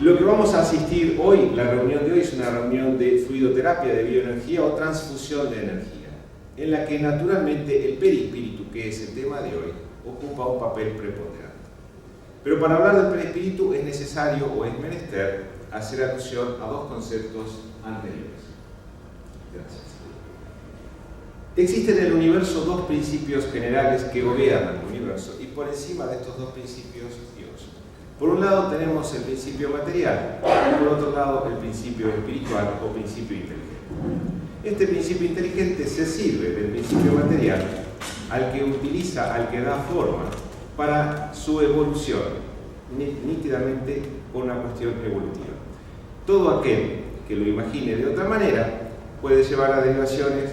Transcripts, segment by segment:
Lo que vamos a asistir hoy, la reunión de hoy, es una reunión de fluidoterapia de bioenergía o transfusión de energía, en la que naturalmente el perispíritu, que es el tema de hoy, ocupa un papel preponderante. Pero para hablar del perispíritu es necesario o es menester hacer alusión a dos conceptos anteriores. Gracias. Existen en el universo dos principios generales que gobiernan el universo y por encima de estos dos principios Dios. Por un lado tenemos el principio material y por otro lado el principio espiritual o principio inteligente. Este principio inteligente se sirve del principio material al que utiliza, al que da forma para su evolución, nítidamente por una cuestión evolutiva. Todo aquel que lo imagine de otra manera puede llevar a derivaciones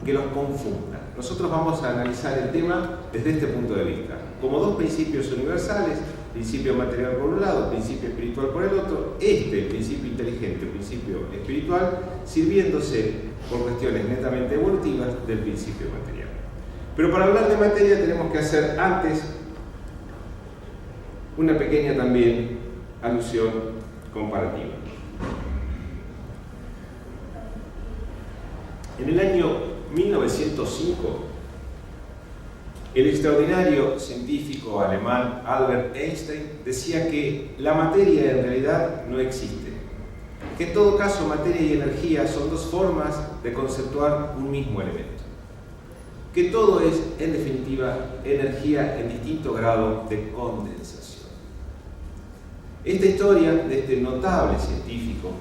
que los confundan. Nosotros vamos a analizar el tema desde este punto de vista, como dos principios universales, principio material por un lado, principio espiritual por el otro, el principio inteligente, el principio espiritual, sirviéndose por cuestiones netamente evolutivas del principio material. Pero para hablar de materia tenemos que hacer antes una pequeña también alusión comparativa. En el año 1905, el extraordinario científico alemán Albert Einstein decía que la materia en realidad no existe, que en todo caso materia y energía son dos formas de conceptuar un mismo elemento, que todo es, en definitiva, energía en distinto grado de condensación. Esta historia de este notable científico,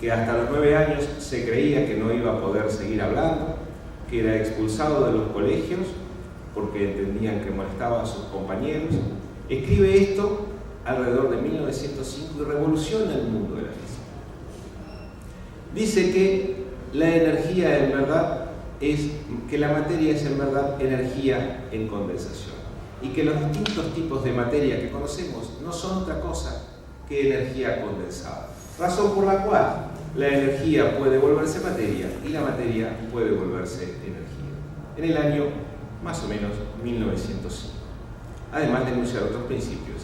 que hasta los 9 años se creía que no iba a poder seguir hablando, que era expulsado de los colegios porque entendían que molestaba a sus compañeros, escribe esto alrededor de 1905 y revoluciona el mundo de la física. Dice que la energía en verdad que la materia es en verdad energía en condensación y que los distintos tipos de materia que conocemos no son otra cosa que energía condensada. Razón por la cual la energía puede volverse materia y la materia puede volverse energía. En el año más o menos 1905. Además de enunciar otros principios,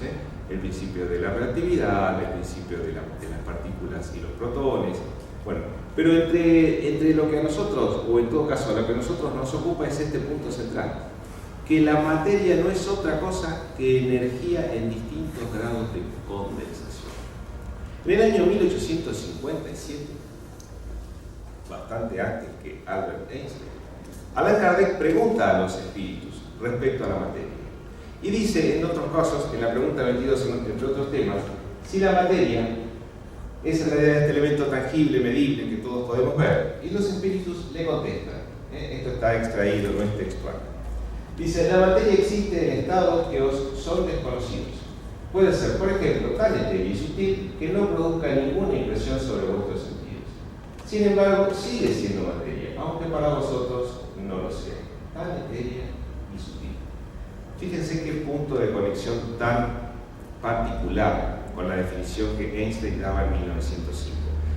el principio de la relatividad, el principio de las partículas y los protones. Bueno, pero entre lo que a nosotros, o en todo caso a lo que a nosotros nos ocupa, es este punto central, que la materia no es otra cosa que energía en distintos grados de condensación. En el año 1857, bastante antes que Albert Einstein, Allan Kardec pregunta a los espíritus respecto a la materia y dice, en otros casos, en la pregunta 22, entre otros temas, si la materia es en realidad este elemento tangible, medible, que todos podemos ver, y los espíritus le contestan, esto está extraído, no es textual. Dice, la materia existe en estados que os son desconocidos. Puede ser, por ejemplo, tan etéreo y sutil que no produzca ninguna impresión sobre vuestros sentidos. Sin embargo, sigue siendo materia, aunque para vosotros no lo sea. Tan etérea y sutil. Fíjense qué punto de conexión tan particular con la definición que Einstein daba en 1905.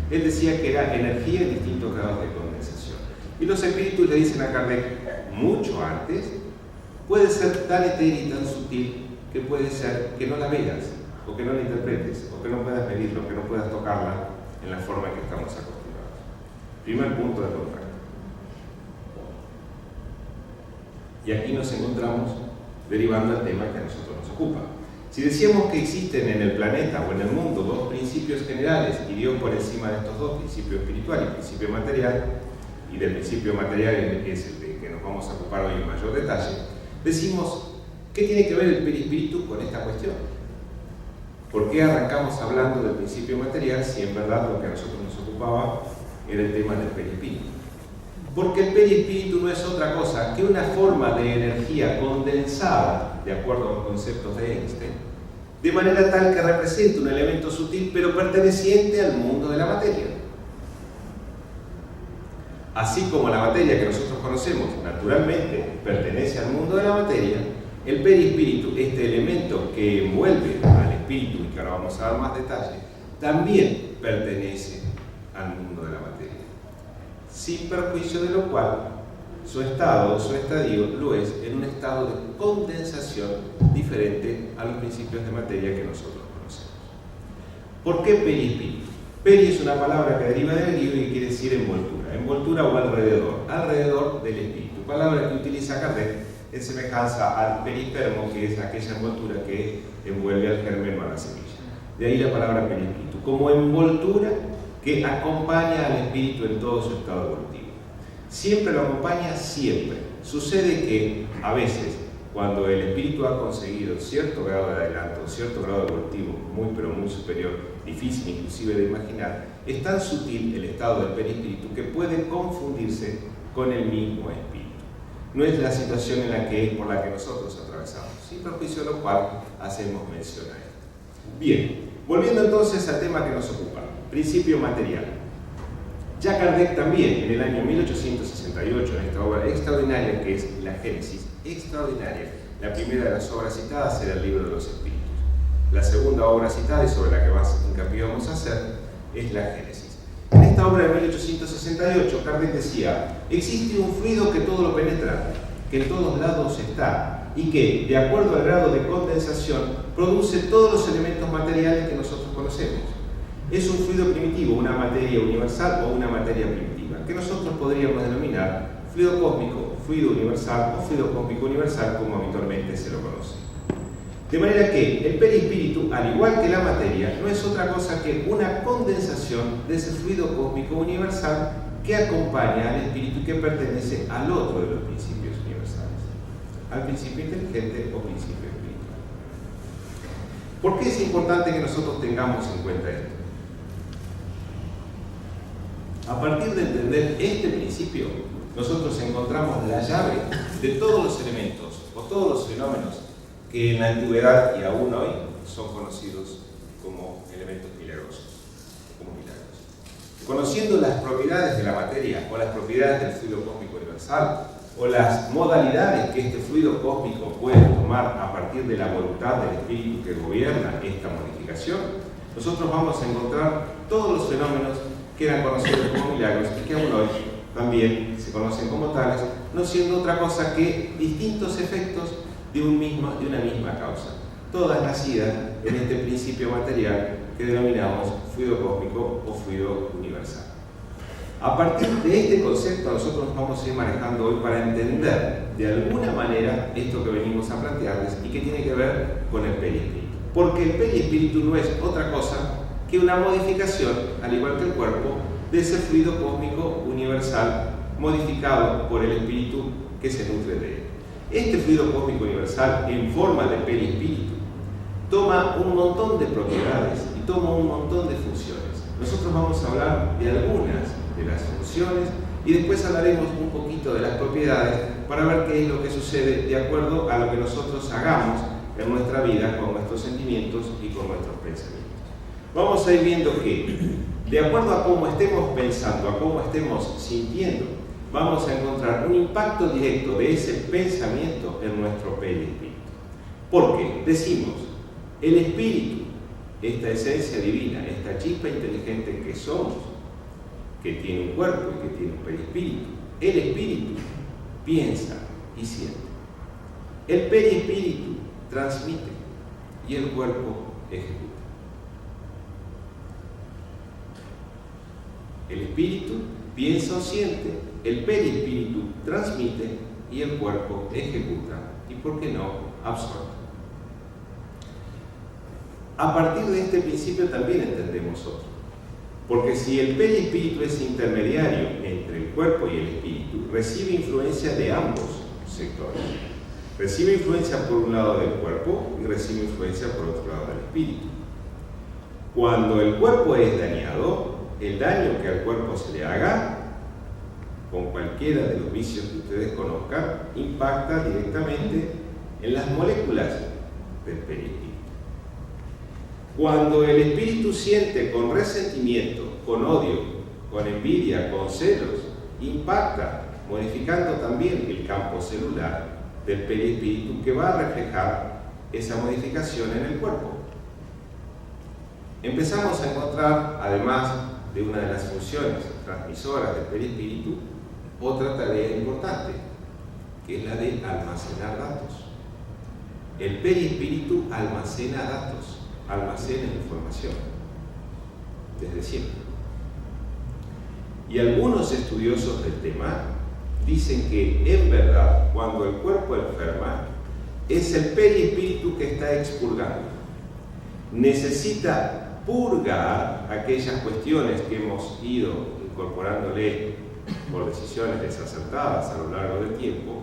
Él decía que era energía en distintos grados de condensación. Y los espíritus le dicen a Kardec, mucho antes, puede ser tan etérea y tan sutil que puede ser que no la veas, o que no la interpretes, o que no puedas medirlo, o que no puedas tocarla en la forma en que estamos acostumbrados. Primer punto de contacto. Y aquí nos encontramos derivando el tema que a nosotros nos ocupa. Si decíamos que existen en el planeta o en el mundo dos principios generales y Dios por encima de estos dos, principio espiritual y principio material, y del principio material es el de que nos vamos a ocupar hoy en mayor detalle, decimos, ¿qué tiene que ver el perispíritu con esta cuestión? ¿Por qué arrancamos hablando del principio material si en verdad lo que a nosotros nos ocupaba era el tema del perispíritu? Porque el perispíritu no es otra cosa que una forma de energía condensada, de acuerdo a los conceptos de Einstein, de manera tal que representa un elemento sutil pero perteneciente al mundo de la materia. Así como la materia que nosotros conocemos naturalmente pertenece al mundo de la materia, el perispíritu, este elemento que envuelve al espíritu y que ahora vamos a dar más detalle, también pertenece al mundo de la materia, sin perjuicio de lo cual su estado, su estadio, lo es en un estado de condensación diferente a los principios de materia que nosotros conocemos. ¿Por qué perispíritu? Peri es una palabra que deriva del griego y quiere decir envoltura. Envoltura o alrededor. Alrededor del espíritu. Palabra que utiliza Kardec en semejanza al perispermo, que es aquella envoltura que envuelve al germen o a la semilla. De ahí la palabra perispíritu. Como envoltura que acompaña al espíritu en todo su estado evolutivo. Siempre lo acompaña, siempre. Sucede que a veces, cuando el espíritu ha conseguido cierto grado de adelanto, cierto grado evolutivo muy pero muy superior, difícil inclusive de imaginar, es tan sutil el estado del perispíritu que puede confundirse con el mismo espíritu. No es la situación por la que nosotros atravesamos, sin perjuicio de lo cual hacemos mención a esto. Bien, volviendo entonces al tema que nos ocupa, principio material. Ya Kardec también, en el año 1868, en esta obra extraordinaria que es la Génesis, extraordinaria, la primera de las obras citadas era el Libro de los Espíritus. La segunda obra citada, y sobre la que más hincapié vamos a hacer, es la Génesis. En esta obra de 1868, Kardec decía: existe un fluido que todo lo penetra, que en todos lados está, y que, de acuerdo al grado de condensación, produce todos los elementos materiales que nosotros conocemos. Es un fluido primitivo, una materia universal o una materia primitiva, que nosotros podríamos denominar fluido cósmico, fluido universal o fluido cósmico universal, como habitualmente se lo conoce. De manera que el perispíritu, al igual que la materia, no es otra cosa que una condensación de ese fluido cósmico universal que acompaña al espíritu y que pertenece al otro de los principios universales, al principio inteligente o principio espiritual. ¿Por qué es importante que nosotros tengamos en cuenta esto? A partir de entender este principio, nosotros encontramos la llave de todos los elementos o todos los fenómenos que en la antigüedad y aún hoy son conocidos como elementos milagrosos, como milagros. Conociendo las propiedades de la materia o las propiedades del fluido cósmico universal o las modalidades que este fluido cósmico puede tomar a partir de la voluntad del espíritu que gobierna esta modificación, nosotros vamos a encontrar todos los fenómenos que eran conocidos como milagros y que aún hoy también se conocen como tales, no siendo otra cosa que distintos efectos de una misma causa, todas nacidas en este principio material que denominamos fluido cósmico o fluido universal. A partir de este concepto nosotros nos vamos a ir manejando hoy para entender de alguna manera esto que venimos a plantearles y que tiene que ver con el perispíritu. Porque el perispíritu no es otra cosa que una modificación, al igual que el cuerpo, de ese fluido cósmico universal modificado por el espíritu que se nutre de él. Este fluido cósmico universal, en forma de perispíritu, toma un montón de propiedades y toma un montón de funciones. Nosotros vamos a hablar de algunas de las funciones y después hablaremos un poquito de las propiedades para ver qué es lo que sucede de acuerdo a lo que nosotros hagamos en nuestra vida con nuestros sentimientos y con nuestros pensamientos. Vamos a ir viendo que, de acuerdo a cómo estemos pensando, a cómo estemos sintiendo, vamos a encontrar un impacto directo de ese pensamiento en nuestro perispíritu. Porque decimos, el espíritu, esta esencia divina, esta chispa inteligente que somos, que tiene un cuerpo y que tiene un perispíritu, el espíritu piensa y siente. El perispíritu transmite y el cuerpo ejecuta. El espíritu piensa o siente, el perispíritu transmite y el cuerpo ejecuta y, ¿por qué no?, absorbe. A partir de este principio también entendemos otro. Porque si el perispíritu es intermediario entre el cuerpo y el espíritu, recibe influencia de ambos sectores. Recibe influencia por un lado del cuerpo y recibe influencia por otro lado del espíritu. Cuando el cuerpo es dañado, el daño que al cuerpo se le haga, con cualquiera de los vicios que ustedes conozcan, impacta directamente en las moléculas del perispíritu. Cuando el espíritu siente con resentimiento, con odio, con envidia, con celos, impacta, modificando también el campo celular del perispíritu que va a reflejar esa modificación en el cuerpo. Empezamos a encontrar, además de una de las funciones transmisoras del perispíritu, otra tarea importante, que es la de almacenar datos. El perispíritu almacena datos, almacena información. desde siempre. Y algunos estudiosos del tema dicen que en verdad cuando el cuerpo enferma es el perispíritu que está expurgando. Necesita purgar aquellas cuestiones que hemos ido incorporándole por decisiones desacertadas a lo largo del tiempo,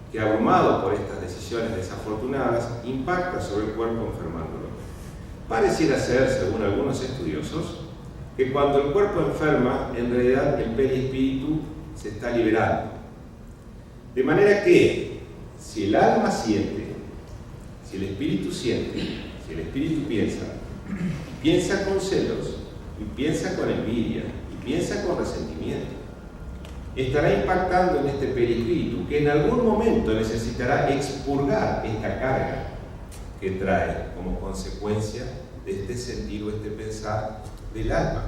que abrumado por estas decisiones desafortunadas impacta sobre el cuerpo enfermándolo. Pareciera ser, según algunos estudiosos, que cuando el cuerpo enferma, en realidad el perispíritu se está liberando. De manera que, si el alma siente, si el espíritu siente, si el espíritu piensa con celos, y piensa con envidia, y piensa con resentimiento, estará impactando en este perispíritu que en algún momento necesitará expurgar esta carga que trae como consecuencia de este sentir o este pensar del alma.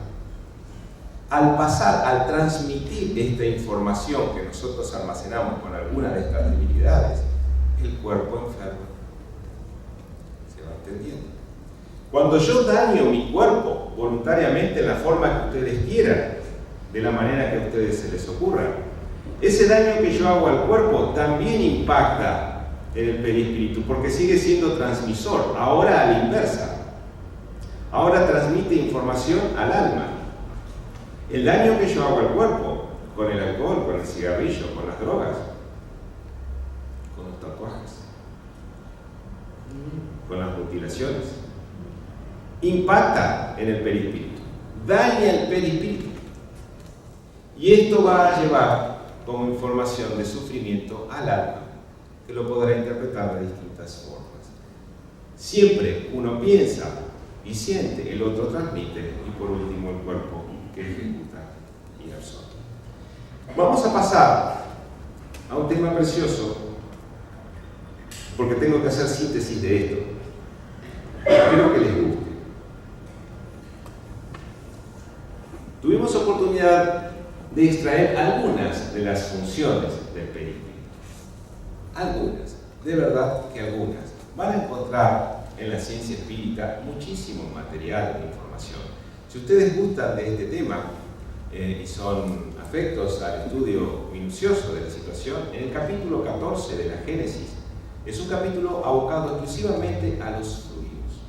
Al pasar, al transmitir esta información que nosotros almacenamos con alguna de estas debilidades, el cuerpo enferma. ¿Se va entendiendo? Cuando yo daño mi cuerpo voluntariamente en la forma que ustedes quieran, de la manera que a ustedes se les ocurra, ese daño que yo hago al cuerpo también impacta en el perispíritu, porque sigue siendo transmisor, ahora a la inversa. Ahora transmite información al alma. El daño que yo hago al cuerpo, con el alcohol, con el cigarrillo, con las drogas, con los tatuajes, con las mutilaciones, impacta en el perispíritu, daña el perispíritu. Y esto va a llevar como información de sufrimiento al alma, que lo podrá interpretar de distintas formas. Siempre uno piensa y siente, el otro transmite, y por último el cuerpo que ejecuta y absorbe. Vamos a pasar a un tema precioso, porque tengo que hacer síntesis de esto. Espero que les guste. Tuvimos oportunidad de extraer algunas de las funciones del perispíritu. Algunas, de verdad que algunas. Van a encontrar en la ciencia espírita muchísimo material de información. Si ustedes gustan de este tema y son afectos al estudio minucioso de la situación, en el capítulo 14 de la Génesis es un capítulo abocado exclusivamente a los fluidos.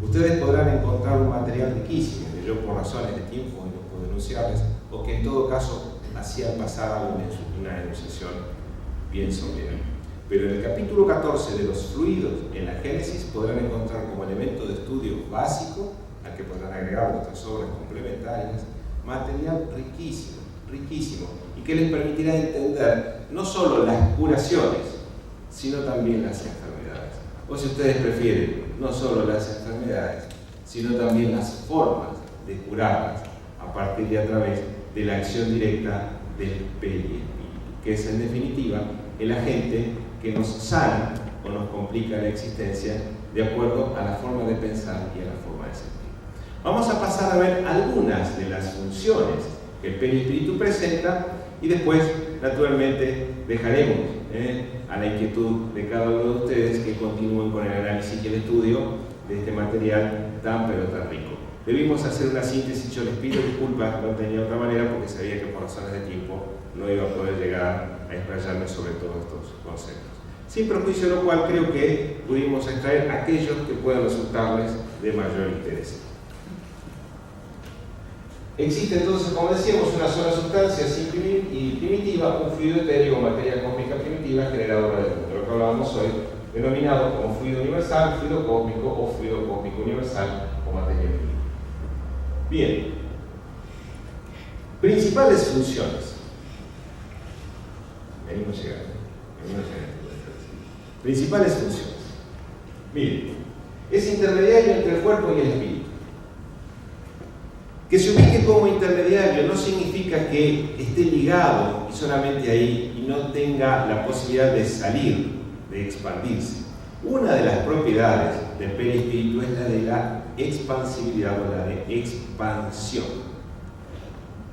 Ustedes podrán encontrar un material riquísimo que yo por razones de tiempo no puedo enunciarles, o que en todo caso hacían pasar una enunciación bien somera. Pero en el capítulo 14 de los fluidos en la Génesis podrán encontrar como elemento de estudio básico, al que podrán agregar nuestras obras complementarias, material riquísimo, riquísimo, y que les permitirá entender no solo las curaciones, sino también las enfermedades. O si ustedes prefieren, no solo las enfermedades, sino también las formas de curarlas a partir y a través de la acción directa del perispíritu, que es en definitiva el agente que nos sana o nos complica la existencia de acuerdo a la forma de pensar y a la forma de sentir. Vamos a pasar a ver algunas de las funciones que el perispíritu presenta y después, naturalmente, dejaremos a la inquietud de cada uno de ustedes que continúen con el análisis y el estudio de este material tan pero tan rico. Debimos hacer una síntesis, yo les pido disculpas, no tenía otra manera porque sabía que por razones de tiempo no iba a poder llegar a explayarme sobre todos estos conceptos. Sin perjuicio de lo cual creo que pudimos extraer aquellos que puedan resultarles de mayor interés. Existe entonces, como decíamos, una sola sustancia simple y primitiva, un fluido etéreo o materia cósmica primitiva generadora del mundo, lo que hablábamos hoy, denominado como fluido universal, fluido cósmico o fluido cósmico universal o materia primitiva. Bien, principales funciones. Venimos llegando. Principales funciones. Miren, es intermediario entre el cuerpo y el espíritu. Que se ubique como intermediario no significa que esté ligado y solamente ahí y no tenga la posibilidad de salir, de expandirse. Una de las propiedades del perispíritu es la de la expansibilidad o la de expansión.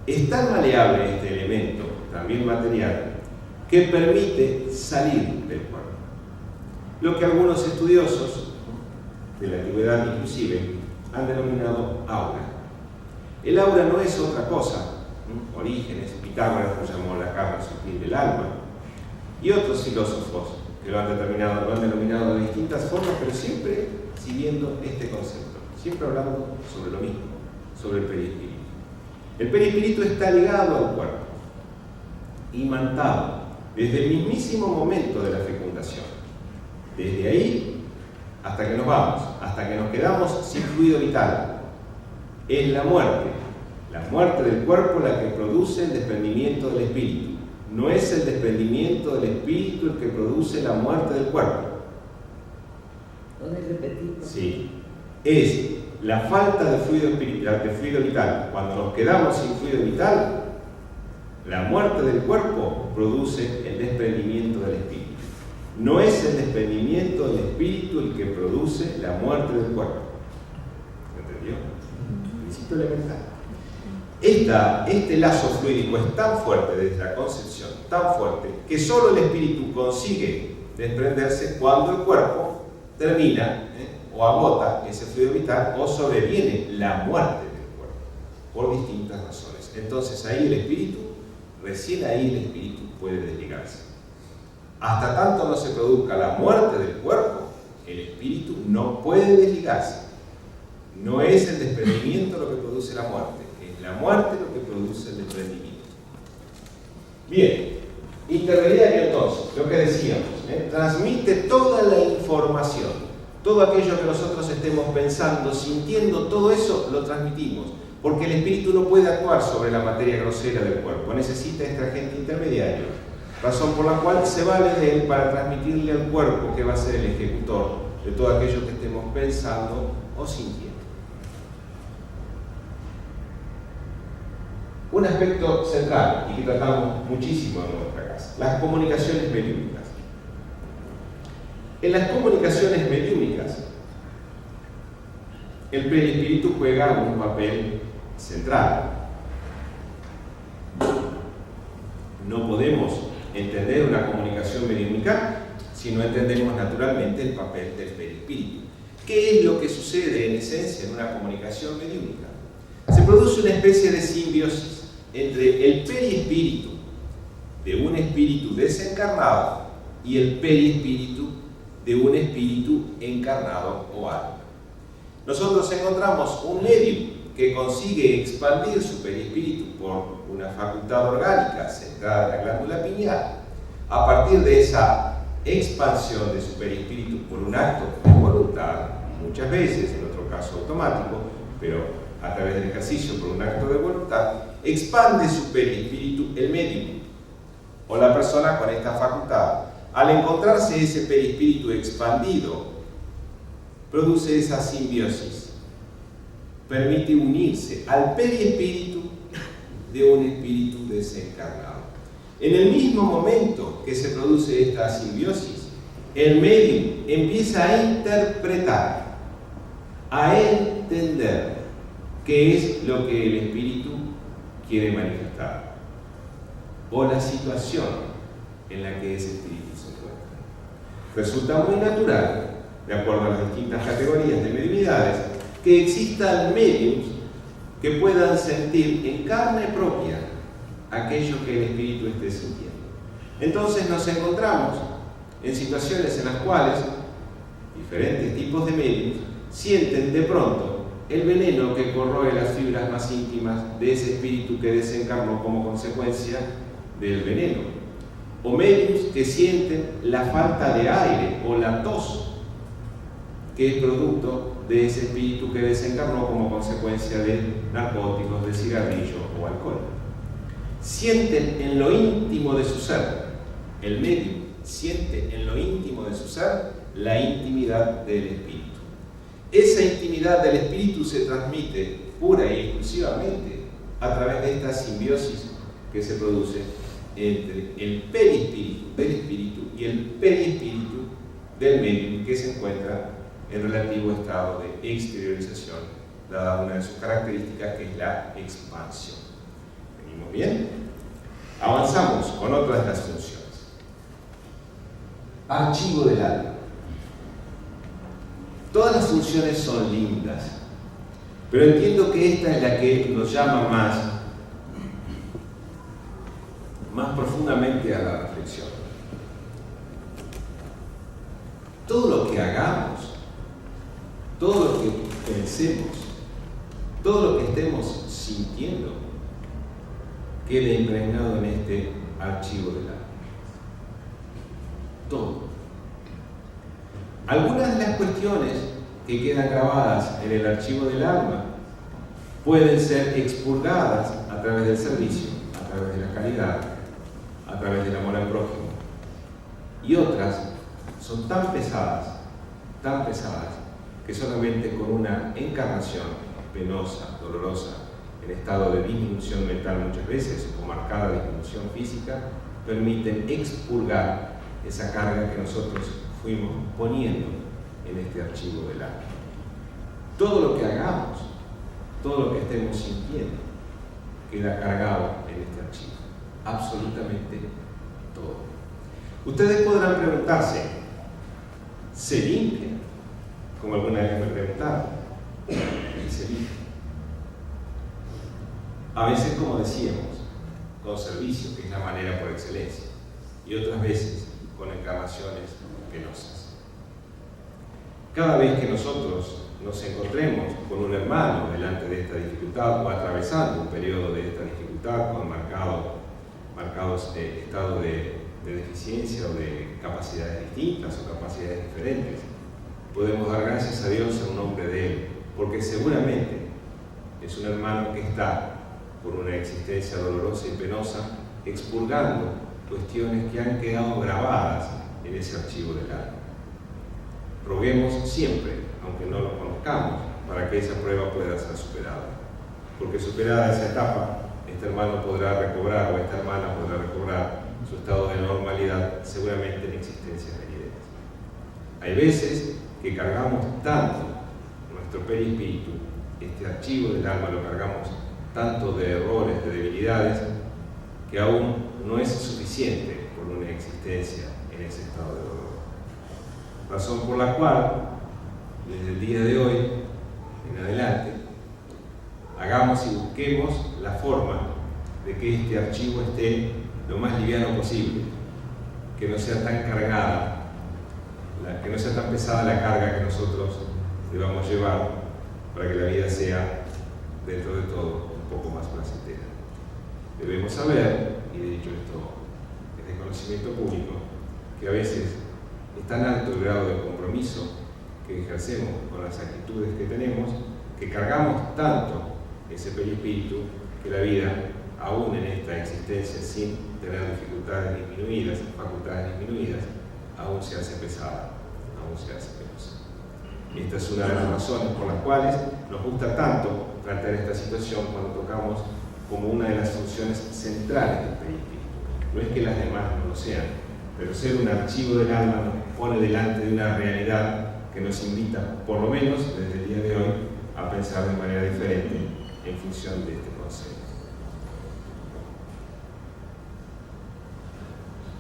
Es tan maleable este elemento, también material, que permite salir del cuerpo. Lo que algunos estudiosos de la antigüedad inclusive han denominado aura. El aura no es otra cosa. Orígenes, Pitágoras lo llamó la carne sutil del alma, y otros filósofos que lo han denominado de distintas formas, pero siempre siguiendo este concepto, siempre hablando sobre lo mismo, sobre el perispíritu. El perispíritu está ligado al cuerpo, imantado, desde el mismísimo momento de la fecundación. Desde ahí hasta que nos vamos, hasta que nos quedamos sin fluido vital. Es la muerte del cuerpo la que produce el desprendimiento del espíritu. No es el desprendimiento del espíritu el que produce la muerte del cuerpo. ¿Dónde repetimos? Sí. Es la falta de fluido vital. Cuando nos quedamos sin fluido vital, la muerte del cuerpo produce el desprendimiento del espíritu. No es el desprendimiento del espíritu el que produce la muerte del cuerpo. ¿Entendió? Principio elemental. Este lazo fluídico es tan fuerte desde la concepción, tan fuerte, que solo el espíritu consigue desprenderse cuando el cuerpo termina o agota ese fluido vital o sobreviene la muerte del cuerpo, por distintas razones. Entonces ahí el espíritu, recién ahí el espíritu puede desligarse. Hasta tanto no se produzca la muerte del cuerpo, el espíritu no puede desligarse. No es el desprendimiento lo que produce la muerte, es la muerte lo que produce el desprendimiento. Bien, intermediario entonces, lo que decíamos, transmite toda la información, todo aquello que nosotros estemos pensando, sintiendo, todo eso lo transmitimos, porque el espíritu no puede actuar sobre la materia grosera del cuerpo, necesita este agente intermediario, razón por la cual se vale de él para transmitirle al cuerpo, que va a ser el ejecutor de todo aquello que estemos pensando o sintiendo. Un aspecto central y que tratamos muchísimo en nuestra casa, las comunicaciones mediúmicas. En las comunicaciones mediúmicas, el perispíritu juega un papel central. No podemos entender una comunicación mediúmica si no entendemos naturalmente el papel del perispíritu. ¿Qué es lo que sucede en esencia en una comunicación mediúmica? Se produce una especie de simbiosis entre el perispíritu de un espíritu desencarnado y el perispíritu de un espíritu encarnado o alma. Nosotros encontramos un medium que consigue expandir su perispíritu por una facultad orgánica centrada en la glándula pineal. A partir de esa expansión de su perispíritu por un acto de voluntad, muchas veces, en otro caso automático, pero a través del ejercicio por un acto de voluntad, expande su perispíritu el medium o la persona con esta facultad. Al encontrarse ese perispíritu expandido, produce esa simbiosis, permite unirse al perispíritu de un espíritu desencarnado. En el mismo momento que se produce esta simbiosis, el medium empieza a interpretar, a entender qué es lo que el espíritu quiere manifestar o la situación en la que ese espíritu se encuentra. Resulta muy natural, de acuerdo a las distintas categorías de mediunidades, que existan mediums que puedan sentir en carne propia aquello que el espíritu esté sintiendo. Entonces nos encontramos en situaciones en las cuales diferentes tipos de mediums sienten de pronto el veneno que corroe las fibras más íntimas de ese espíritu que desencarnó como consecuencia del veneno. O mediums que sienten la falta de aire o la tos, que es producto de ese espíritu que desencarnó como consecuencia de narcóticos, de cigarrillo o alcohol. Sienten en lo íntimo de su ser, el medium siente en lo íntimo de su ser la intimidad del espíritu. Esa intimidad del espíritu se transmite pura y exclusivamente a través de esta simbiosis que se produce entre el perispíritu del espíritu y el perispíritu del medium, que se encuentra en relativo estado de exteriorización, dada una de sus características, que es la expansión. ¿Venimos bien? Avanzamos con otra de las funciones. Archivo del alma. Todas las funciones son lindas, Pero entiendo que esta es la que nos llama más profundamente a la reflexión. Todo lo que hagamos, todo lo que pensemos, todo lo que estemos sintiendo, quede impregnado en este archivo del alma. Todo. Algunas de las cuestiones que quedan grabadas en el archivo del alma pueden ser expurgadas a través del servicio, a través de la caridad, a través del amor al prójimo. Y otras son tan pesadas, que solamente con una encarnación penosa, dolorosa, en estado de disminución mental muchas veces, o marcada disminución física, permiten expurgar esa carga que nosotros fuimos poniendo en este archivo del alma. Todo lo que hagamos, todo lo que estemos sintiendo, queda cargado en este archivo. Absolutamente todo. Ustedes podrán preguntarse, ¿se limpia? Como alguna vez me preguntaron, ¿y se limpia? A veces, como decíamos, con servicio, que es la manera por excelencia, y otras veces con encarnaciones penosas. Cada vez que nosotros nos encontremos con un hermano delante de esta dificultad o atravesando un periodo de esta dificultad con marcados estados de deficiencia o de capacidades distintas o capacidades diferentes, podemos dar gracias a Dios en nombre de Él, porque seguramente es un hermano que está por una existencia dolorosa y penosa expurgando cuestiones que han quedado grabadas en ese archivo del alma. Roguemos siempre, aunque no lo conozcamos, para que esa prueba pueda ser superada, porque superada esa etapa, este hermano podrá recobrar o esta hermana podrá recobrar su estado de normalidad, seguramente en existencias venideras. Hay veces que cargamos tanto nuestro perispíritu, este archivo del alma lo cargamos tanto de errores, de debilidades, que aún no es suficiente por una existencia en ese estado de dolor. Razón por la cual, desde el día de hoy en adelante, hagamos y busquemos la forma de que este archivo esté lo más liviano posible, que no sea tan cargada, que no sea tan pesada la carga que nosotros debamos llevar para que la vida sea, dentro de todo, un poco más placentera. Debemos saber, y de hecho esto es de conocimiento público, que a veces es tan alto el grado de compromiso que ejercemos con las actitudes que tenemos, que cargamos tanto ese perispíritu que la vida, aún en esta existencia sin tener dificultades disminuidas, facultades disminuidas, aún se hace pesada, aún se hace penosa. Esta es una de las razones por las cuales nos gusta tanto tratar esta situación cuando tocamos como una de las funciones centrales del perispíritu. No es que las demás no lo sean, pero ser un archivo del alma nos pone delante de una realidad que nos invita, por lo menos desde el día de hoy, a pensar de manera diferente en función de este concepto.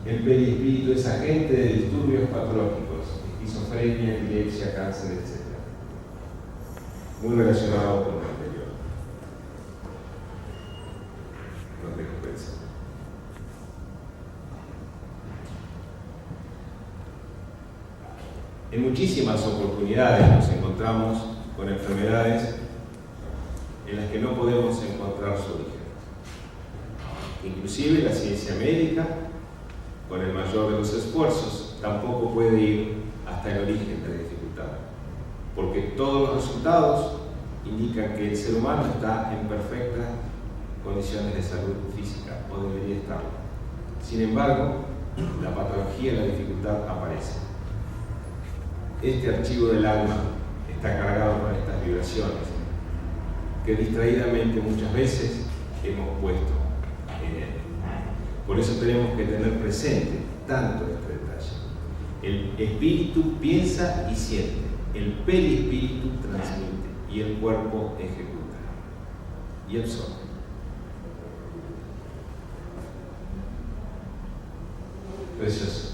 El perispíritu es agente de disturbios patológicos, esquizofrenia, epilepsia, cáncer, etc. Muy relacionado con lo anterior. No dejo pensar. En muchísimas oportunidades nos encontramos con enfermedades en las que no podemos encontrar su origen. Inclusive la ciencia médica, con el mayor de los esfuerzos, tampoco puede ir hasta el origen de la dificultad, porque todos los resultados indican que el ser humano está en perfectas condiciones de salud física, o debería estarlo. Sin embargo, la patología y la dificultad aparece. Este archivo del alma está cargado con estas vibraciones que distraídamente muchas veces hemos puesto en él. Por eso tenemos que tener presente tanto este detalle. El espíritu piensa y siente, el perispíritu transmite y el cuerpo ejecuta y absorbe. Precioso.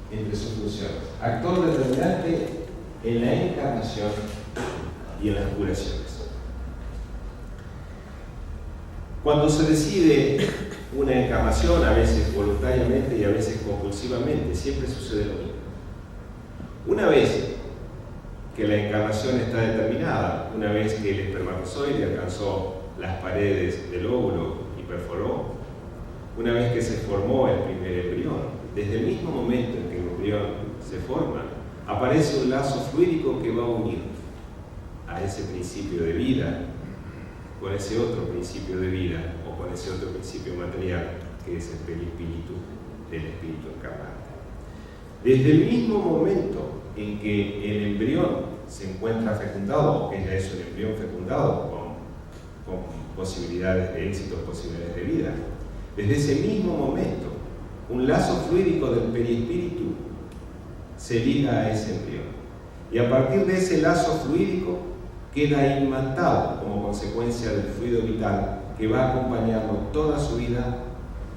Entre sus funciones, actor determinante en la encarnación y en las curaciones. Cuando se decide una encarnación, a veces voluntariamente y a veces compulsivamente, siempre sucede lo mismo. Una vez que la encarnación está determinada, una vez que el espermatozoide alcanzó las paredes del óvulo y perforó, una vez que se formó el primer embrión, desde el mismo momento en que el embrión se forma, aparece un lazo fluídico que va a unir a ese principio de vida con ese otro principio de vida o con ese otro principio material que es el perispíritu del espíritu encarnante. Desde el mismo momento en que el embrión se encuentra fecundado, o que ya es un embrión fecundado con posibilidades de éxito, posibilidades de vida, desde ese mismo momento un lazo fluídico del perispíritu se liga a ese embrión. Y a partir de ese lazo fluídico queda imantado como consecuencia del fluido vital que va a acompañarlo toda su vida,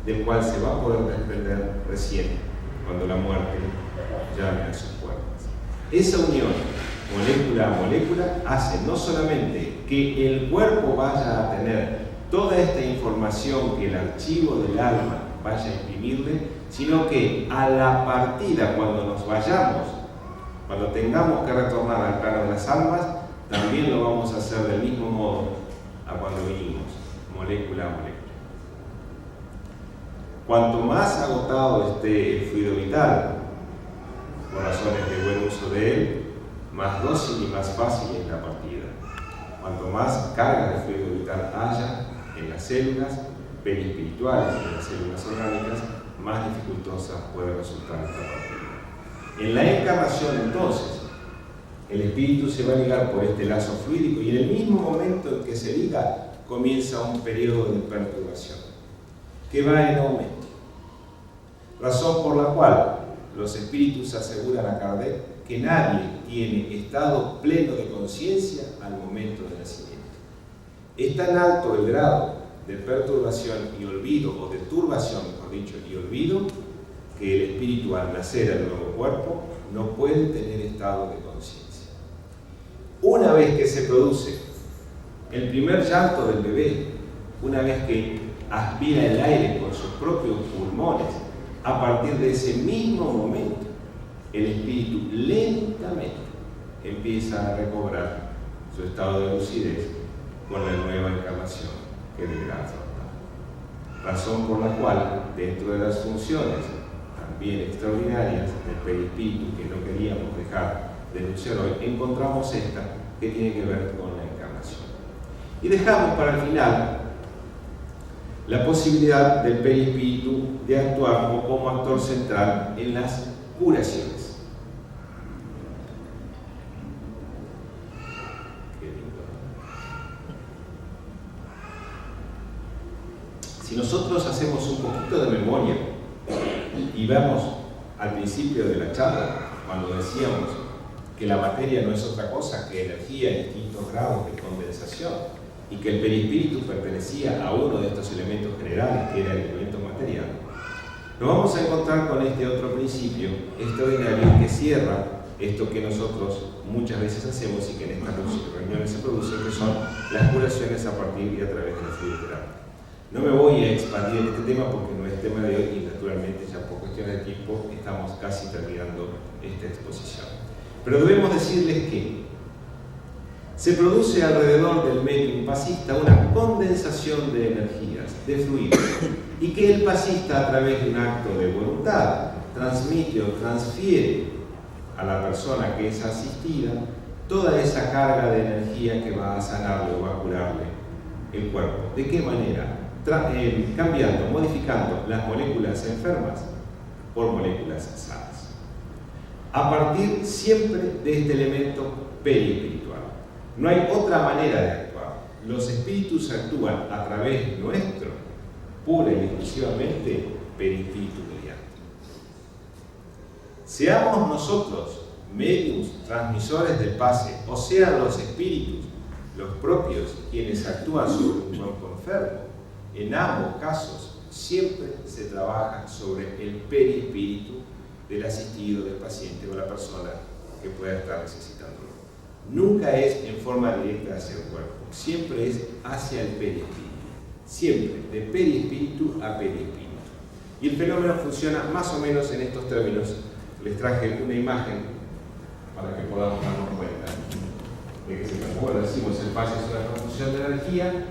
del cual se va a poder desprender recién, cuando la muerte llame a sus puertas. Esa unión molécula a molécula hace no solamente que el cuerpo vaya a tener toda esta información que el archivo del alma vaya a imprimirle, sino que a la partida, cuando nos vayamos, cuando tengamos que retornar al plano de las almas, también lo vamos a hacer del mismo modo a cuando vinimos, molécula a molécula. Cuanto más agotado esté el fluido vital, por razones de buen uso de él, más dócil y más fácil es la partida. Cuanto más carga de fluido vital haya en las células perispirituales y en las células orgánicas, más dificultosa puede resultar esta partida. En la encarnación, entonces, el espíritu se va a ligar por este lazo fluídico y en el mismo momento en que se liga, comienza un periodo de perturbación que va en aumento. Razón por la cual los espíritus aseguran a Kardec que nadie tiene estado pleno de conciencia al momento del nacimiento. Es tan alto el grado de perturbación y olvido, o de turbación, mejor dicho, y olvido, que el espíritu al nacer al nuevo cuerpo no puede tener estado de conciencia. Una vez que se produce el primer llanto del bebé, una vez que aspira el aire con sus propios pulmones, a partir de ese mismo momento, el espíritu lentamente empieza a recobrar su estado de lucidez con la nueva encarnación que deberá afrontar. Razón por la cual, dentro de las funciones también extraordinarias del perispíritu que no queríamos dejar de enunciar hoy, encontramos esta que tiene que ver con la encarnación. Y dejamos para el final la posibilidad del perispíritu de actuar como actor central en las curaciones. Si nosotros hacemos un poquito de memoria y vamos al principio de la charla, cuando decíamos que la materia no es otra cosa que energía en distintos grados de condensación y que el perispíritu pertenecía a uno de estos elementos generales, que era el elemento material, nos vamos a encontrar con este otro principio extraordinario que cierra esto que nosotros muchas veces hacemos y que en estas reuniones se producen, que son las curaciones a partir y a través de la fluidoterapia. No me voy a expandir en este tema porque no es tema de hoy y naturalmente ya por cuestiones de tiempo estamos casi terminando esta exposición. Pero debemos decirles que se produce alrededor del medium pasista una condensación de energías, de fluidos, y que el pasista, a través de un acto de voluntad, transmite o transfiere a la persona que es asistida toda esa carga de energía que va a sanarle o va a curarle el cuerpo. ¿De qué manera? Cambiando, modificando las moléculas enfermas por moléculas sanas. A partir siempre de este elemento perispiritual. No hay otra manera de actuar. Los espíritus actúan a través nuestro, pura y exclusivamente perispíritu mediante. Seamos nosotros mediums, transmisores del pase, o sean los espíritus, los propios, quienes actúan sobre un cuerpo enfermo. En ambos casos, siempre se trabaja sobre el perispíritu del asistido, del paciente o la persona que pueda estar necesitándolo. Nunca es en forma directa hacia el cuerpo, siempre es hacia el perispíritu. siempre de perispíritu a perispíritu. Y el fenómeno funciona más o menos en estos términos. Les traje una imagen para que podamos darnos cuenta de que se transforma. Decimos, el pase es una transfusión de energía,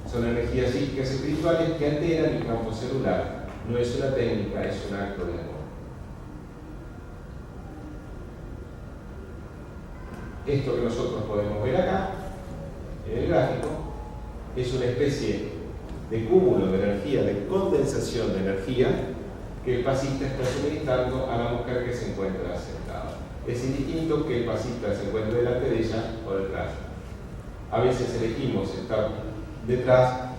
son energías psíquicas espirituales que alteran el campo celular. No es una técnica, es un acto de amor. Esto que nosotros podemos ver acá, en el gráfico, es una especie de cúmulo de energía, de condensación de energía que el pasista está suministrando a la mujer que se encuentra sentada. Es indistinto que el pasista se encuentre delante de ella o detrás. A veces elegimos estar detrás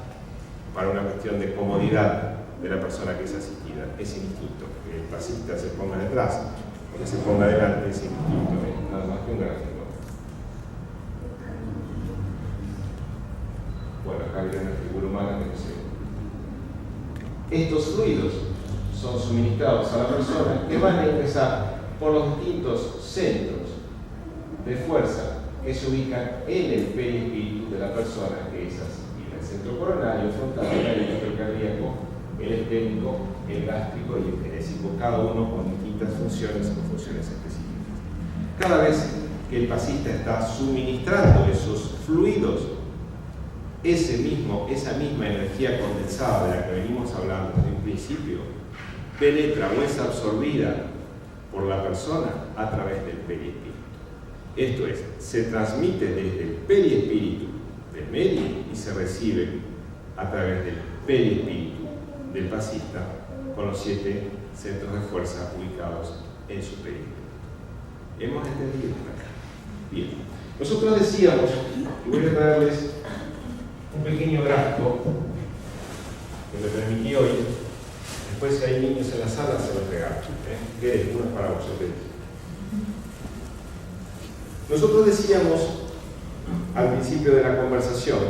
para una cuestión de comodidad de la persona que es asistida. Es indistinto que el pasista se ponga detrás o que se ponga delante, es indistinto, nada más que un gráfico. Bueno, acá viene una figura humana que no sé. Estos fluidos son suministrados a la persona que van a ingresar por los distintos centros de fuerza que se ubican en el perispíritu de la persona que es asistida. El centro coronario, el frontal, el cardíaco, el esplénico, el gástrico y el genésico, cada uno con distintas funciones o funciones específicas. Cada vez que el pasista está suministrando esos fluidos, esa misma energía condensada de la que venimos hablando desde un principio, penetra o es absorbida por la persona a través del perispíritu. Esto es, se transmite desde el perispíritu del medio y se recibe a través del perispíritu del pasista con los 7 centros de fuerza ubicados en su perispíritu. ¿Hemos entendido hasta acá? Bien. Nosotros decíamos, y voy a traerles un pequeño gráfico que me permití hoy. Después, si hay niños en la sala, se los regalo. ¿Qué? Uno es para vosotros. Nosotros decíamos al principio de la conversación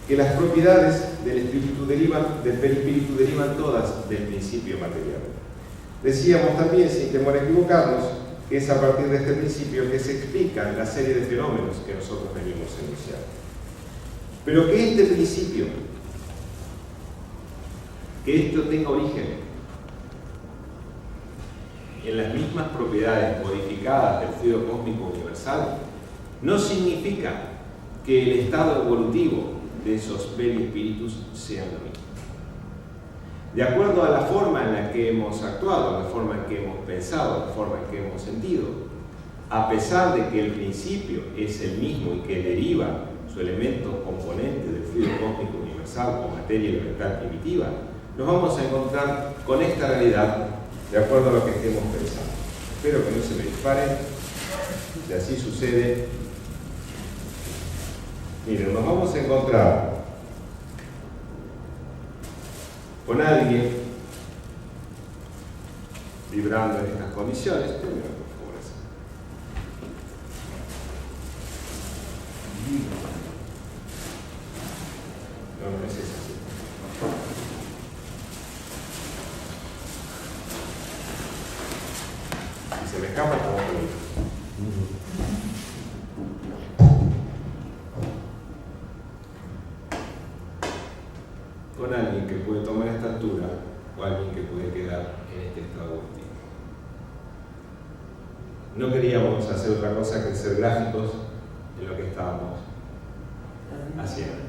que las propiedades del perispíritu derivan todas del principio material. Decíamos también, sin temor a equivocarnos, que es a partir de este principio que se explican la serie de fenómenos que nosotros venimos a enunciar. Pero que este principio, que esto tenga origen en las mismas propiedades modificadas del fluido cósmico universal, no significa que el estado evolutivo de esos perispíritus sea lo mismo. De acuerdo a la forma en la que hemos actuado, a la forma en que hemos pensado, a la forma en que hemos sentido, a pesar de que el principio es el mismo y que deriva su elemento componente del fluido cósmico universal o materia elemental primitiva, nos vamos a encontrar con esta realidad de acuerdo a lo que estemos pensando. Espero que no se me disparen. Si así sucede, miren, nos vamos a encontrar con alguien vibrando en estas condiciones. Primero, por favor, así. No es así. Si se me escapa, como con alguien que puede tomar esta altura o alguien que puede quedar en este estado último. No queríamos hacer otra cosa que ser gráficos en lo que estábamos haciendo.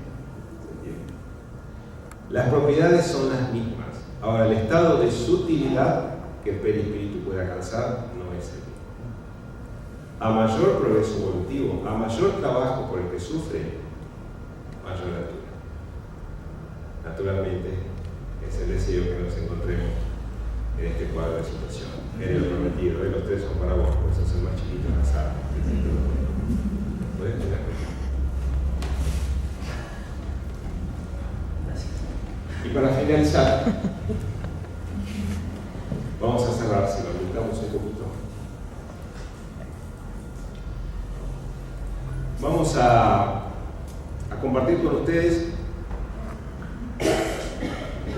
Las propiedades son las mismas. Ahora, el estado de sutilidad que el perispíritu puede alcanzar no es el mismo. A mayor progreso evolutivo, a mayor trabajo por el que sufre, mayor altura. Naturalmente, es el deseo que nos encontremos en este cuadro de situación. Querido prometido, los 3 son para vos, por eso son más chiquitos en la sala. ¿Puedes tener? Y para finalizar, vamos a cerrar, si lo habilitamos un poquito. Vamos a compartir con ustedes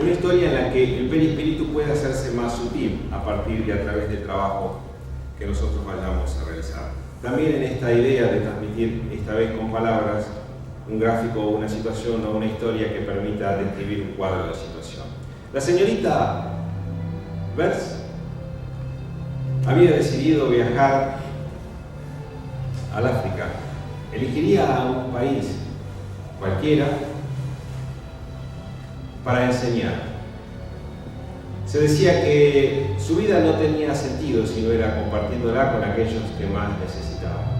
una historia en la que el perispíritu puede hacerse más sutil a partir y a través del trabajo que nosotros vayamos a realizar. También en esta idea de transmitir, esta vez con palabras, un gráfico o una situación o una historia que permita describir un cuadro de situación. La señorita Vers había decidido viajar al África. Elegiría un país cualquiera para enseñar. Se decía que su vida no tenía sentido si no era compartiéndola con aquellos que más necesitaban.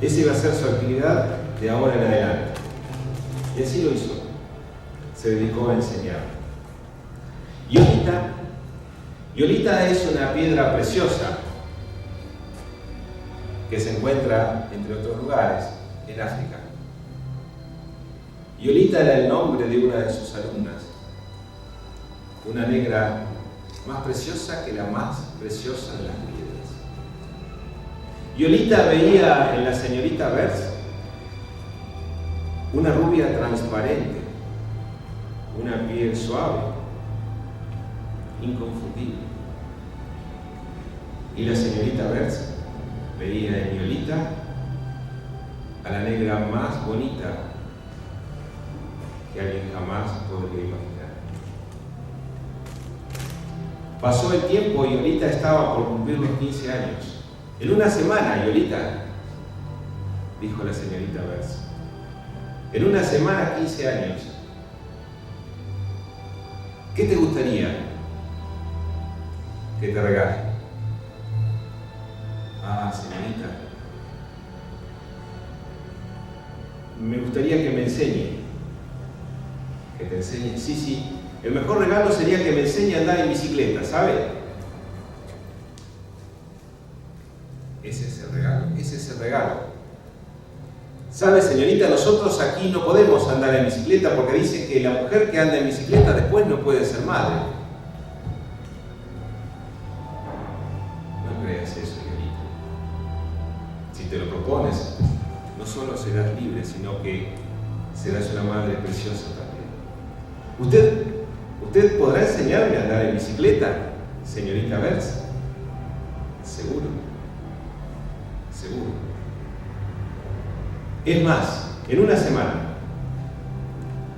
Esa iba a ser su actividad de ahora en adelante. Y así lo hizo. Se dedicó a enseñar. Yolita es una piedra preciosa que se encuentra, entre otros lugares, en África. Yolita era el nombre de una de sus alumnas, una negra más preciosa que la más preciosa de las piedras. Yolita veía en la señorita Vers una rubia transparente, una piel suave, inconfundible. Y la señorita Vers veía en Yolita a la negra más bonita que alguien jamás podría imaginar. Pasó el tiempo y Yolita estaba por cumplir los 15 años. En una semana, Yolita, dijo la señorita Vers, en una semana 15 años. ¿Qué te gustaría que te regale? Ah, señorita, me gustaría que me enseñe. Que te enseñe. Sí. El mejor regalo sería que me enseñe a andar en bicicleta, ¿sabe? Ese es el regalo. ¿Sabe, señorita? Nosotros aquí no podemos andar en bicicleta porque dicen que la mujer que anda en bicicleta después no puede ser madre. No creas eso, señorita. Si te lo propones, no solo serás libre, sino que serás una madre preciosa también. ¿Usted podrá enseñarme a andar en bicicleta, señorita Vers? Seguro. Es más, en una semana,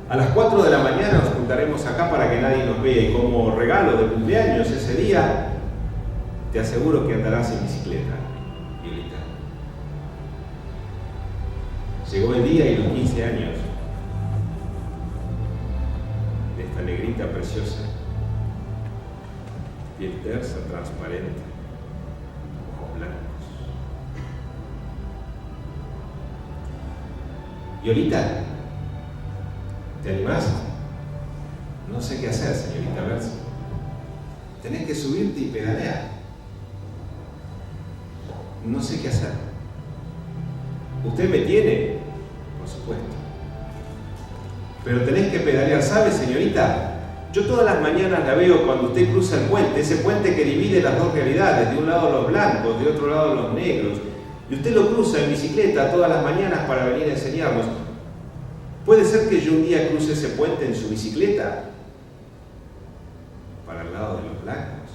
a las 4 de la mañana nos juntaremos acá para que nadie nos vea y como regalo de cumpleaños ese día, te aseguro que andarás en bicicleta, Yolita. Llegó el día y los 15 años de esta negrita preciosa, piel tersa, transparente, ojos blancos. Yolita, ¿te animás? No sé qué hacer, señorita Vers. Tenés que subirte y pedalear. No sé qué hacer. ¿Usted me tiene? Por supuesto. Pero tenés que pedalear, ¿sabe, señorita? Yo todas las mañanas la veo cuando usted cruza el puente, ese puente que divide las dos realidades, de un lado los blancos, de otro lado los negros. Y usted lo cruza en bicicleta todas las mañanas para venir a enseñarnos. ¿Puede ser que yo un día cruce ese puente en su bicicleta? Para el lado de los blancos.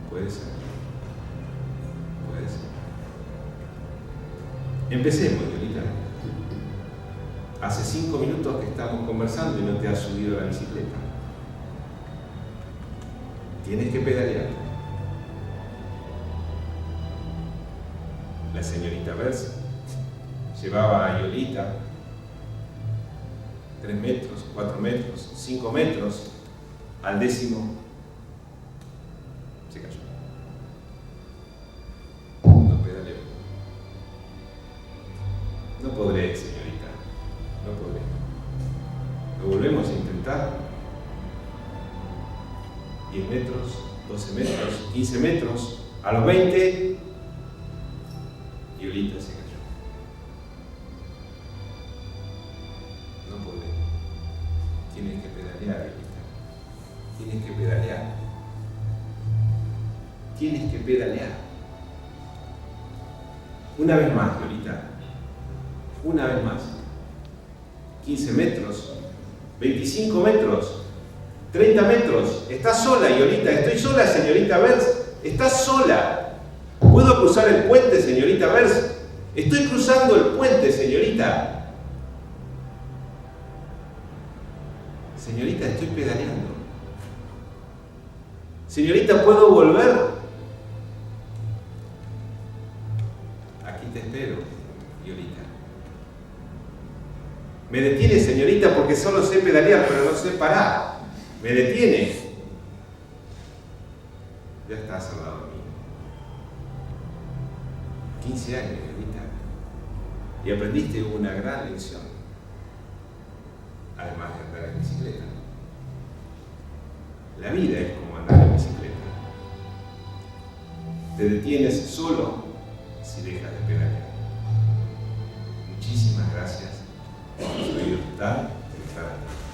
Puede ser. Empecemos, Yolita. Hace 5 minutos que estamos conversando y no te has subido a la bicicleta. Tienes que pedalear. La señorita Vers llevaba a Yolita 3 metros, 4 metros, 5 metros. Al 10º se cayó. No pedaleó. No podré, señorita. No podré. Lo volvemos a intentar. 10 metros, 12 metros, 15 metros. A los 20, Yolita se cayó. No podré. Tienes que pedalear, Yolita. Tienes que pedalear. Tienes que pedalear. Una vez más, Yolita. Una vez más. 15 metros. 25 metros. 30 metros. Estás sola, Yolita. Estoy sola, señorita Vers. Estás sola. ¿Puedo cruzar el puente, señorita Vers? Estoy cruzando el puente, señorita. Señorita, estoy pedaleando. Señorita, ¿puedo volver? Aquí te espero, Violita. Me detiene, señorita, porque solo sé pedalear, pero no sé parar. Me detiene. Ya estás al lado mío. 15 años, Violita. Y aprendiste una gran lección. Además de andar en bicicleta. La vida es como andar en bicicleta. Te detienes solo si dejas de pedalear. Muchísimas gracias por su libertad de estar aquí.